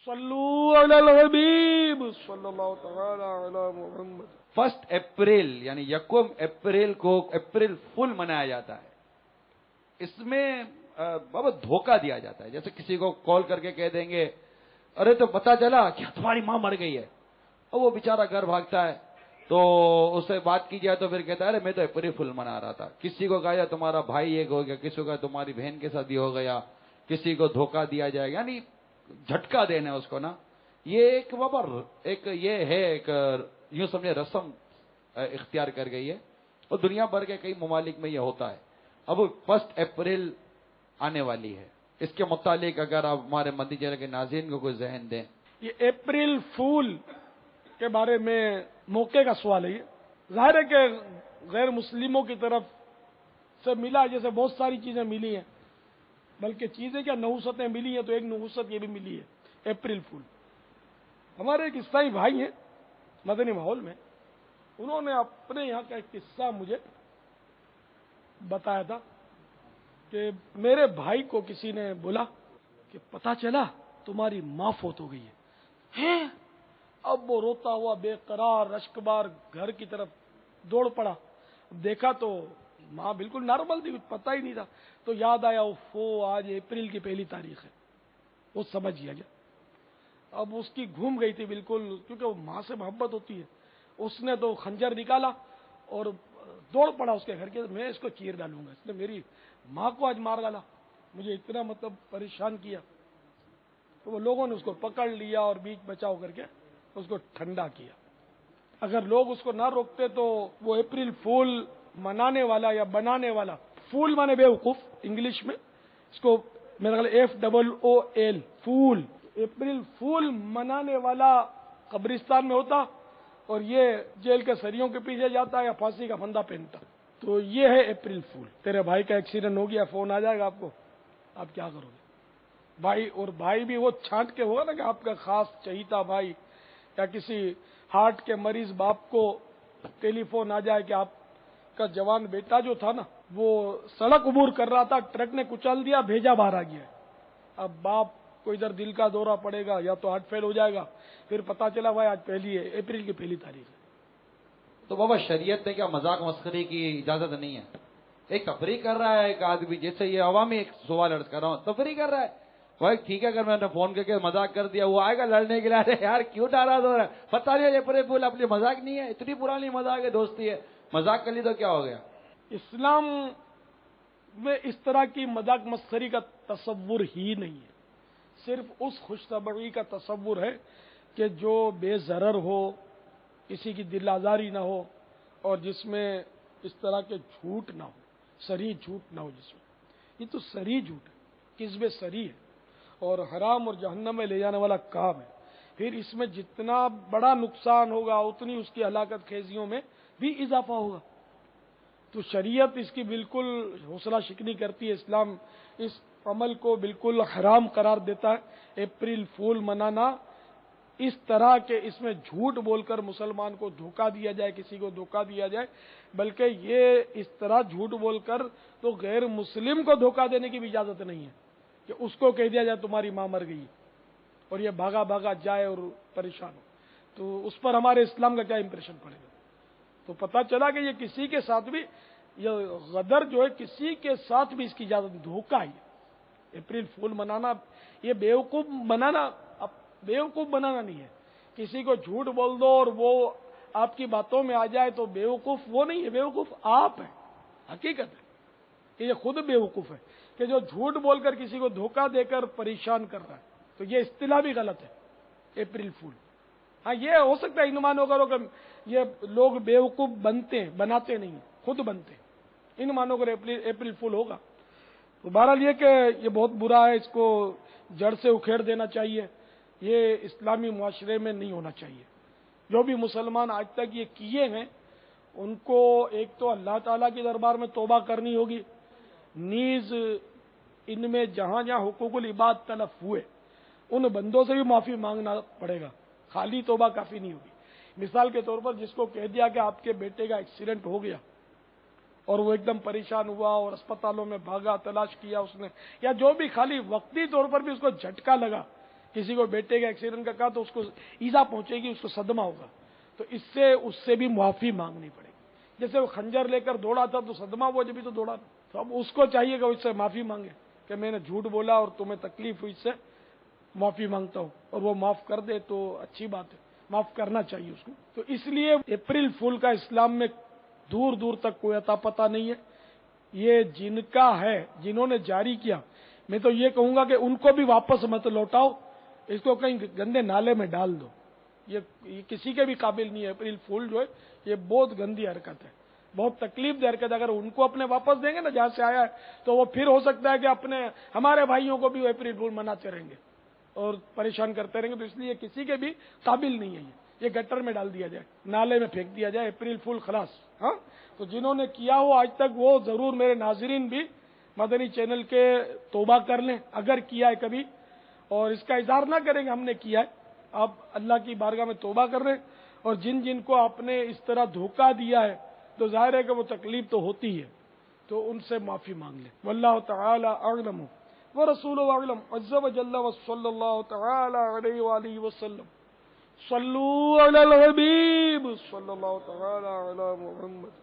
صلو علی الحبیب صلی اللہ تعالی علی محمد۔ 1 اپریل یعنی 1 اپریل کو اپریل فل منایا جاتا ہے۔ اس میں بابا دھوکہ دیا جاتا ہے، جیسے کسی کو کال کر کے کہہ دیں گے ارے تو پتا چلا کہ تمہاری ماں مر گئی ہے، اور وہ بیچارہ گھر بھاگتا ہے، تو اس سے بات کی جائے تو پھر کہتا ہے ارے میں تو اپریل فل منا رہا تھا۔ کسی کو کہا جائے تمہارا بھائی ایک ہو گیا، کسی کو کہا تمہاری بہن کے ساتھ یہ ہو گیا، کسی کو دھوکہ دیا جائے گا، یعنی جھٹکا دینا اس کو نا۔ یہ ایک بابا ایک یہ ہے ایک یوں سمجھے رسم اختیار کر گئی ہے، اور دنیا بھر کے کئی ممالک میں یہ ہوتا ہے۔ اب 1 اپریل آنے والی ہے، اس کے متعلق اگر آپ ہمارے مدنی چینل کے ناظرین کو کوئی ذہن دیں۔ یہ اپریل فول کے بارے میں موقع کا سوال ہے۔ یہ ظاہر ہے کہ غیر مسلموں کی طرف سے ملا، جیسے بہت ساری چیزیں ملی ہیں، بلکہ چیزیں کیا نحوستیں ملی ہیں، تو ایک نحوست یہ بھی ملی ہے اپریل فول۔ ہمارے ایک عیسائی بھائی ہیں مدنی ماحول میں، انہوں نے اپنے یہاں کا ایک قصہ مجھے بتایا تھا کہ میرے بھائی کو کسی نے بولا کہ پتا چلا تمہاری ماں فوت ہو گئی ہے۔ اب وہ روتا ہوا بے قرار اشکبار گھر کی طرف دوڑ پڑا، دیکھا تو ماں بالکل نارمل تھی، کچھ پتہ ہی نہیں تھا، تو یاد آیا آج اپریل کی 1 تاریخ ہے، وہ سمجھ گیا۔ اب اس کی گھوم گئی تھی بالکل، کیونکہ وہ ماں سے محبت ہوتی ہے۔ اس نے تو خنجر نکالا اور دوڑ پڑا اس کے گھر کے، میں اس کو چیر ڈالوں گا، اس نے میری ماں کو آج مار ڈالا، مجھے اتنا پریشان کیا۔ تو وہ لوگوں نے اس کو پکڑ لیا اور بیچ بچاؤ کر کے اس کو ٹھنڈا کیا۔ اگر لوگ اس کو نہ روکتے تو وہ اپریل فول منانے والا یا بنانے والا، فول مانے بیوقوف انگلش میں، اس کو میرا خیال FOOL فول، اپریل فول منانے والا قبرستان میں ہوتا اور یہ جیل کے سریوں کے پیچھے جاتا یا پھانسی کا پھندا پہنتا۔ تو یہ ہے اپریل فول۔ تیرے بھائی کا ایکسیڈنٹ ہو گیا، فون آ جائے گا آپ کو، آپ کیا کرو گے؟ بھائی، اور بھائی بھی وہ چھانٹ کے ہوگا نا کہ آپ کا خاص چہیتا بھائی، یا کسی ہارٹ کے مریض باپ کو ٹیلی فون آ جائے کہ آپ کا جوان بیٹا جو تھا نا وہ سڑک عبور کر رہا تھا، ٹرک نے کچل دیا، بھیجا باہر آ گیا ہے۔ اب باپ کو ادھر دل کا دورہ پڑے گا یا تو ہارٹ فیل ہو جائے گا، پھر پتا چلا بھائی آج اپریل کی 1 تاریخ ہے۔ تو بابا شریعت نے کیا مذاق مسخری کی اجازت نہیں ہے؟ ایک تفریح کر رہا ہے ایک آدمی، جیسے یہ عوامی ایک سوال عرض کر رہا ہوں، تفریح کر رہا ہے بھائی ٹھیک ہے، اگر میں نے فون کر کے مذاق کر دیا، وہ آئے گا لڑنے کے لیے، یار کیوں ناراض ہو رہا ہے، پتہ نہیں اپریل فول اپنی مذاق نہیں ہے، اتنی پرانی مذاق ہے، دوستی ہے، مذاق کر لی تو کیا ہو گیا؟ اسلام میں اس طرح کی مذاق مسخری کا تصور ہی نہیں ہے، صرف اس خوش طبعی کا تصور ہے کہ جو بے ضرر ہو، کسی کی دل آزاری نہ ہو، اور جس میں اس طرح کے جھوٹ نہ ہو، صریح جھوٹ نہ ہو جس میں۔ یہ تو صریح جھوٹ ہے، کذب صریح ہے، اور حرام اور جہنم میں لے جانے والا کام ہے۔ پھر اس میں جتنا بڑا نقصان ہوگا اتنی اس کی ہلاکت خیزیوں میں بھی اضافہ ہوگا۔ تو شریعت اس کی بالکل حوصلہ شکنی کرتی ہے، اسلام اس عمل کو بالکل حرام قرار دیتا ہے۔ اپریل فول منانا اس طرح کہ اس میں جھوٹ بول کر مسلمان کو دھوکہ دیا جائے، کسی کو دھوکہ دیا جائے، بلکہ یہ اس طرح جھوٹ بول کر تو غیر مسلم کو دھوکہ دینے کی بھی اجازت نہیں ہے کہ اس کو کہہ دیا جائے تمہاری ماں مر گئی اور یہ بھاگا بھاگا جائے اور پریشان ہو، تو اس پر ہمارے اسلام کا کیا امپریشن پڑے گا؟ تو پتہ چلا کہ یہ کسی کے ساتھ بھی، یہ غدر جو ہے کسی کے ساتھ بھی اس کی اجازت، دھوکہ ہے۔ اپریل فول منانا، یہ بیوقوف بنانا نہیں ہے، کسی کو جھوٹ بول دو اور وہ آپ کی باتوں میں آ جائے تو بیوقوف وہ نہیں ہے، بیوقوف آپ ہیں۔ حقیقت ہے کہ یہ خود بیوقوف ہے کہ جو جھوٹ بول کر کسی کو دھوکہ دے کر پریشان کر رہا ہے، تو یہ اصطلاح بھی غلط ہے اپریل فول۔ ہاں یہ ہو سکتا ہے ان معنوں کرو کہ یہ لوگ بیوقوف بناتے نہیں ہیں، خود بنتے ہیں، ان معنوں کر اپریل فول ہوگا۔ تو بہرحال یہ کہ یہ بہت برا ہے، اس کو جڑ سے اکھیڑ دینا چاہیے، یہ اسلامی معاشرے میں نہیں ہونا چاہیے۔ جو بھی مسلمان آج تک یہ کیے ہیں ان کو ایک تو اللہ تعالیٰ کے دربار میں توبہ کرنی ہوگی، نیز ان میں جہاں جہاں حقوق العباد تلف ہوئے ان بندوں سے بھی معافی مانگنا پڑے گا، خالی توبہ کافی نہیں ہوگی۔ مثال کے طور پر جس کو کہہ دیا کہ آپ کے بیٹے کا ایکسیڈنٹ ہو گیا اور وہ ایک دم پریشان ہوا اور اسپتالوں میں بھاگا، تلاش کیا اس نے، یا جو بھی خالی وقتی طور پر بھی اس کو جھٹکا لگا کسی کو بیٹے کا ایکسیڈنٹ کا کہا تو اس کو ایزا پہنچے گی، اس کو صدمہ ہوگا، تو اس سے بھی معافی مانگنی پڑے گی۔ جیسے وہ خنجر لے کر دوڑا تھا تو صدمہ ہوا جبھی تو دوڑا تھا، تو اب اس کو چاہیے کہ وہ اس سے معافی مانگے کہ میں نے جھوٹ بولا اور تمہیں تکلیف ہوئی، اس سے معافی مانگتا ہوں، اور وہ معاف کر دے تو اچھی بات ہے، معاف کرنا چاہیے اس کو۔ تو اس لیے اپریل فول کا اسلام میں دور دور تک کوئی عطا پتہ نہیں ہے۔ یہ جن کا ہے، جنہوں نے جاری کیا، میں تو یہ کہوں گا کہ ان کو بھی واپس مت لوٹاؤ، اس کو کہیں گندے نالے میں ڈال دو۔ یہ کسی کے بھی قابل نہیں ہے۔ اپریل فول جو ہے یہ بہت گندی حرکت ہے، بہت تکلیف دہ حرکت ہے۔ اگر ان کو اپنے واپس دیں گے نا جہاں سے آیا ہے، تو وہ پھر ہو سکتا ہے کہ ہمارے بھائیوں کو بھی وہ اپریل فول مناتے رہیں گے اور پریشان کرتے رہیں گے۔ تو اس لیے کسی کے بھی قابل نہیں ہے یہ گٹر میں ڈال دیا جائے، نالے میں پھینک دیا جائے، اپریل فول خلاص۔ ہاں، تو جنہوں نے کیا ہو آج تک، وہ ضرور میرے ناظرین بھی مدنی چینل کے توبہ کر لیں اگر کیا ہے کبھی، اور اس کا اظہار نہ کریں کہ ہم نے کیا ہے، آپ اللہ کی بارگاہ میں توبہ کر رہے ہیں۔ اور جن کو آپ نے اس طرح دھوکہ دیا ہے تو ظاہر ہے کہ وہ تکلیف تو ہوتی ہے، تو ان سے معافی مانگ لیں۔ واللہ تعالی اعلم ورسولہ اعلم عز وجل، وصلی اللہ تعالی علیہ وآلہ وسلم۔ صلو علی الحبیب صلی اللہ تعالی علی محمد۔